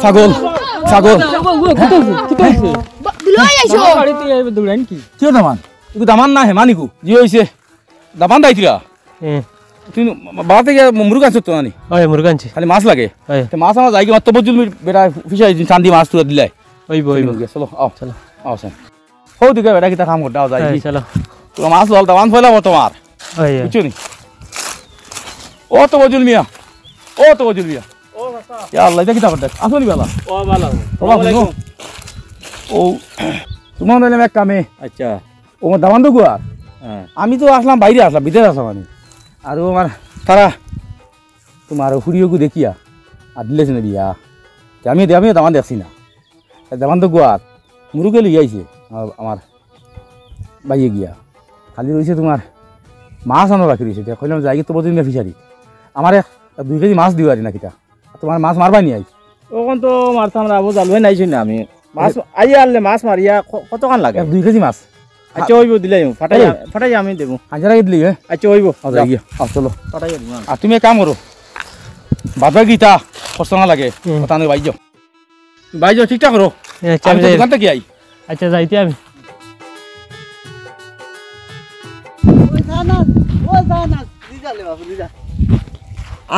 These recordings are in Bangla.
ছাগল ছাগল কিয় দামান তুই দামান না হেমা নিকু জি হয়েছে দামান দাইছিলা তুই বাবা থেকে মুরগ আনছ তো নানি মুরগানছি খালি মাছ লাগে মাছ আমার যাই কি মাত্র বজুল বেটা ফিসাই চান্দি মাছ তুলে দিলাই চলো আও চলো আও স্যার হো দিকে বেটা কিতা কাম করতে আও যাই চলো তোমার মাছ লল দামান ফেলাম তোমার বুঝছো নি ও তো বজুল মিয়া ও ইয়া আল্লাহ এটা কিতা করতে আসনি বালা ও তোমার নাইলে এক কামে আচ্ছা ও দামান তো গুয়ার আমি তো আসলাম বাইরে আসলাম ভিতরে আসলাম আমি আর আমার তারা তোমার হুড়িওকে দেখিয়া আর দিলেছে না বিয়া আমিও দামান দেখছি না দামান তো গুয়ার মুরুগে লিয়ে আইছে আমার বাইয়ে গিয়া খালি রয়েছে তোমার মাছ আনো রাখি রয়েছে কইলাম যাই তো বদিন ফিসারি আমার 2 কেজি মাছ দিও আর না কিটা তোমার মাছ মারবা নি আই ওখান তো মারতাম না আবু জালুই নাইছি না আমি মাছ আইয়া আনলে মাছ মারিয়া কতক্ষণ লাগে 2 কেজি মাছ আচ্ছা হইব দিলাই ফাটাই আমি দেবো হাজার দিলি হ্যাঁ আচ্ছা হইব চলো ফাটাই আর তুমি এক কাম করো বাবা গীতা কষ্ট না লাগে কথা নয় বাইজ ঠিকঠাক করো দোকানটা কি আই আচ্ছা যাইতে আমি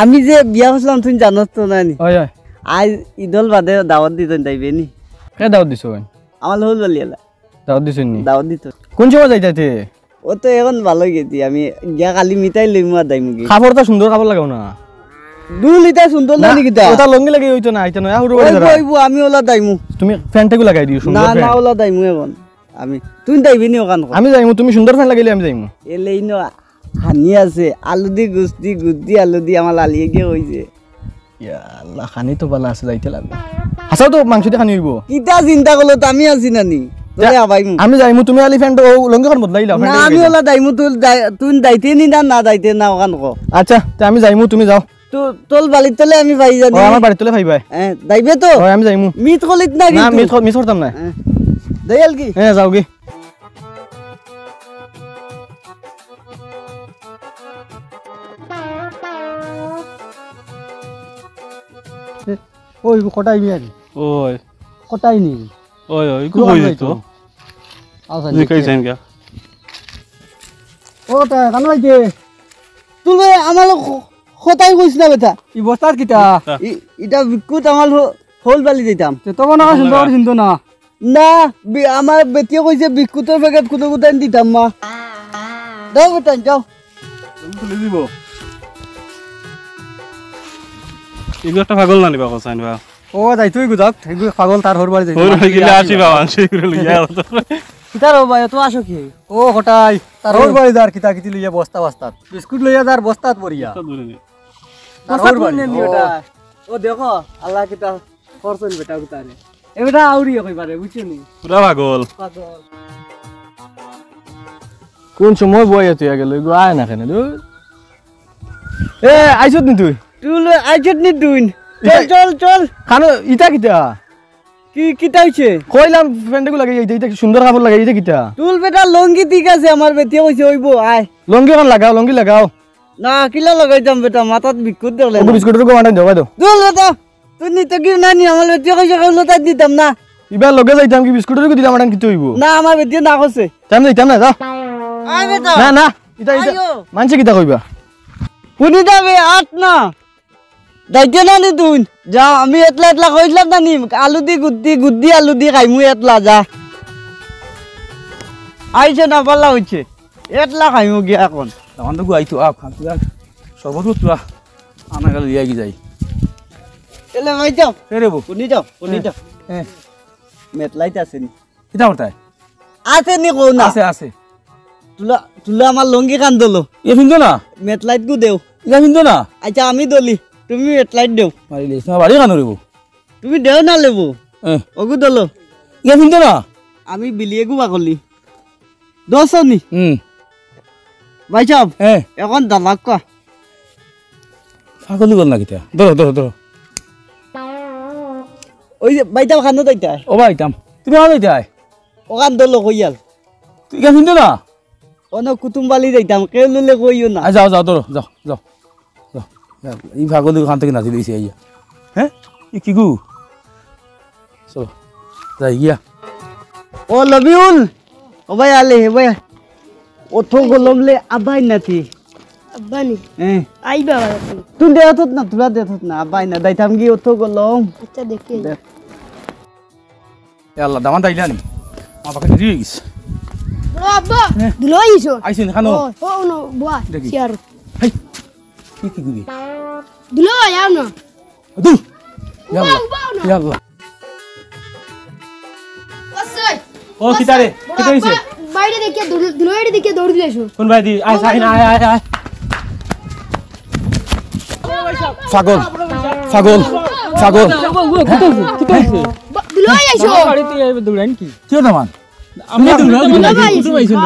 আমি যে বিয়া হইছিলাম তুমি জানো তো নানি আজ ঈদল বাদে দাওয়াত দিতেন তাইবে নি কে দাওয়াত দিছো আমার হল বলিয়ালা দাওয়াত দিছো নি দাওয়াত দিত কোন সময় যাইতাতে ও তো এখন ভালো গেছি আমি গিয়া কালি মিটাই লইমু আর দাইমু কি খাবারটা সুন্দর খাবার লাগাও না 2 লিটার সুন্দর না নাকি তা ওটা লঙ্গি লাগে হইতো না আইতো না হুড় বড় ধরা ওইবো আমি ওলা দাইমু তুমি ফ্যানটাকে লাগাই দিও সুন্দর না না ওলা দাইমু এখন আমি তুই দাইবি নি ওখান আমি যাইমু তুমি সুন্দর ফ্যান লাগাইলে আমি যাইমু এলেই ন হানি আছে আলু দি গুস্তি আলু দি আমার লালিয়ে গিয়ে হইছে ইয়া আল্লাহ খানি তো ভালো আছে যাইতে লাগবে হাসাও তো মাংস দিয়ে খানি হইব কিটা চিন্তা করলো তো আমি আছি নানি তোরে আবাইমু আমি যাইমু তুমি আলি ফ্যানটা ও লঙ্গিখন বদলাই লাও না আমি ওলা দাইমু তুই দাইতে নি না দাইতে না ওখান কো আচ্ছা তে আমি যাইমু তুমি যাও তো তোল বালির তলে আমি পাই জানি ও আমার বাড়ি তলে ভাইবা হ্যাঁ দাইবে তো ও আমি যাইমু মিট কলিত না না মিস করতাম না দেয়াল কি হ্যাঁ যাও কি ওই কটাই মিয়ারি ওই কটাই নি ওই কো হই তো আচ্ছা জি কইছেন কে ওটা কান ভাইতে তুলে আমার কটাই কইছ না বেটা ই বস্তার কিটা এটা বিকুত আমার হোল বালি দিতাম তো কোন সুন্দর চিন্তা না না আমার বেটিয়ে কইছে বিকুতের প্যাকেট কুতো কুতান দিতাম মা দাও বেটা যাও তুলে দিব এগুলো একটা পাগল না নিবা কোসাইন বা ও যাই তুই গুজাক পাগল তার হর বাড়ি যাই ওর গিলা আসি বাবা আনছি করে লইয়া কিতার ভাই তো আসো কি ও হটাই তার হর বাড়ি দার কিতা কিতি লইয়া বস্তা বস্তাত বিস্কুট লইয়া দার বস্তাত পড়িয়া তার হর বাড়ি ও দেখো আল্লাহ কিতা করছেন বেটা উতারে এ বেটা আউরি কইবারে বুঝছনি পুরা পাগল পাগল কোন সময় বইয়া তুই গেল গো আয় না কেন এ আইছত নি তুই তুই আইছত নি দুইন চল খানো ইটা কিটা কি কিতা হইছে কইলাম ফ্রেন্ডকে লাগাই এইটা সুন্দর খাবার লাগাই এইটা কিটা তুল বেটা লঙ্গি ঠিক আছে আমার বেটিয়ে কইছে হইবো আয় লঙ্গি কোন লাগাও লঙ্গি লাগাও না কিলা লাগাইতাম বেটা মাথাত বিকুত দেখলে ও বিস্কুটের কো মানা দেবা দাও তুল বেটা তুই নিতে কি না নি আমার বেটিয়ে কইছে কইলো তাই দিতাম না ইবা লগে যাইতাম কি বিস্কুটের কো দিলাম আটান কিতে হইব না আমার বেটিয়ে না কইছে টাইম যাইতাম না যাও আয় বেটা না না ইটা মানছে কিটা কইবা শুনি যাবে আট না দাইতে না নি তুই যা আমি এতলা কইলাম না নি আলু দি গুদ্দি আলু দি খাইমু এতলা যা আইছে না পাল্লা হইছে এতলা খাইমু গিয়া এখন তখন তো গুয়াইতো আপ খান্তুয়া সর্বত তুয়া আনা গেল লিয়া কি যাই এলে ভাই যাও রে বউ শুনি যাও হ্যাঁ মেটলাইতে আছে নি কিতা হতায় আছে নি কো না আছে তুলা আমার লঙ্গি কান দলো এ ফিন্দো না মেটলাইট গু দেও ইয়া ফিন্দো না আচ্ছা আমি দলি তুমি মেটলাইট দেও মারিলে না বাড়ি কানো রে বউ তুমি দেও না লেবু ওগু দলো ইয়া ফিন্দো না আমি বিলিয়ে গু বাকলি দশ নি ভাই সাহেব হ্যাঁ এখন দামাক কা পাগলি গল না কিতা ধরো ওই যে বাইতাম খানো তাইতা ও ভাইতাম তুমি আও যাইতাই ওখান দলো কইয়াল তুই ইয়া ফিন্দো না অন কুটুমবালি যাইতাম কেউ লুলে কইও না যাও ধরো যাও এই পাগলি খান থেকে নাচি লইছে আইয়া হ্যাঁ ই কি গু যাই গিয়া ও লবিউল ও ভাই আলে হে ভাই ওঠো গলমলে আবাই নাতি আব্বানি হ্যাঁ আই বাবা তুই দেখাত না তোরা দেখাত না আবাই না দাইতাম কি ওঠো গলম আচ্ছা দেখি আল্লাহ দামান তাইলা নি আমার পাখি দেরি হয়ে গেছে বড় আব্বা দুলো আইছো আইসিন খানো ও ও নো বুয়া দেখি। চেয়ার হাই কি কি গুবি দুলো আয়া না দু উবাও না ইয়াল্লাহ ওসই ও কিতারে কিতা হইছে বাইরে দেখে দুলো এর দিকে দৌড় দিলেছো কোন ভাই দি আয় সাইন আয় আয় আয় পাগল পাগল পাগল দুলো আইছো কি দামান আমি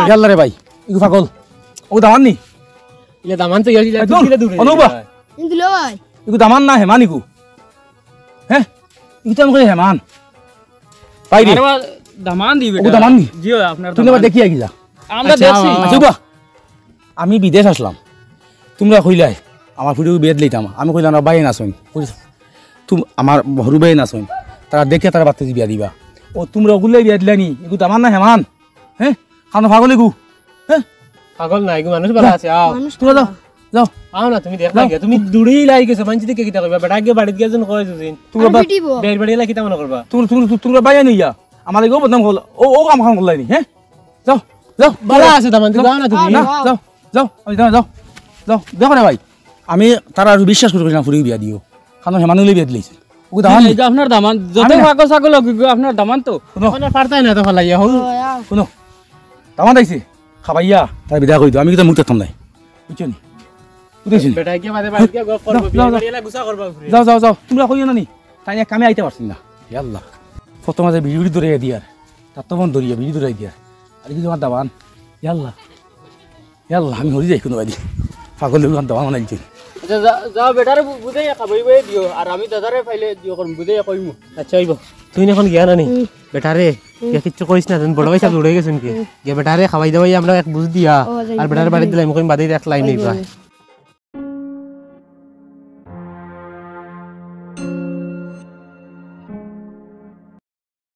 ইয়াল্লা রে ভাই ইগু পাগল ও দামান নি ইলে দামান তো ইয়াছি একদম অনুবা দুলো আই ইগু দামান না হেমান ইগু হ্যাঁ ইগু তো আমি হেমান পাই রে দামান দিবে ও দামান নি জিও আপনার তুমি আবার দেখি গিয়া আমরা দেখছি আচ্ছা বা আমি বিদেশ আসলাম তোমরা কইলাই আমার ফুড়ি বেদ লইতাম আমি কইলাম না বাইরে নাচন তুমি আমার হরু বাইরে নাচন তারা দেখে তারা বাচ্চা বিয়া দিবা ও তোমরা ওগুলাই বিয়া দিলানি এগু দামান না হেমান হ্যাঁ খানো পাগল এগু হ্যাঁ পাগল নাই গো মানুষ ভালো আছে আও তোমরা যাও যাও আও না তুমি দেখ না তুমি দূরেই লাই গেছো মানছি দিকে কিতা কইবা বেটা গিয়ে বাড়িতে গিয়ে কই দিছিন তোমরা আর পিটিবো বের বাড়ি লাই কিতা মনে করবা তোমরা বাইরে নিয়া আমার এগু বদনাম হল ও কাম খান করলাই নি হ্যাঁ যাও যাও ভালো আছে দামান তুমি যাও না তুমি না যাও যাও আমি যাও যাও যাও দেখো না ভাই আমি তারা আর বিশ্বাস করে না ফুড়ি বিয়া দিও খানো হেমানুলে বিয়া দিলেছে ওকে দামান এই যে আপনার দামান যত আমি না। পাগল ছাগল হোক, আপনার দামান তো শুনো কোন পারতাই না তো ফলাইয়া হল শুনো দামান আইছে খাবাইয়া তার বিদা কই দিও আমি কিন্তু মুখ থাম নাই বুঝছো নি বুঝেছি বেটা গিয়ে বাদে বাড়ি গিয়ে গপ করব যাও, যাও। বাড়ি লাই গুছা করবা যাও যাও যাও তোমরা কইও না নি তাই এক কামে আইতে পারছি না ইয়াল্লাহ ফটো মাঝে ভিড়ি ধরে দিয়ার তার তো মন ধরিয়া ভিড়ি ধরে দিয়ার আর কি তোমার দামান ইয়াল্লাহ ইয়াল্লাহ আমি হরি যাই কোনো বাদি পাগল লোক দামান বানাইছি আচ্ছা যাও বেটারে বুঝাই খাবই বই দিও আর আমি দাদারে ফাইলে দিও করম বুঝাই কইমু আচ্ছা আইব তুই এখন গিয়া নানি বেটারে কে কিচ্ছু কইস না তুমি বড় ভাই সব উড়ে গেছেন কি গিয়া বেটারে খাওয়াই দাওয়াই আমরা এক বুঝ দিয়া ও, যাই, আর বেটারে বাড়ি দিলাম কই বাদে এক লাইন নিবা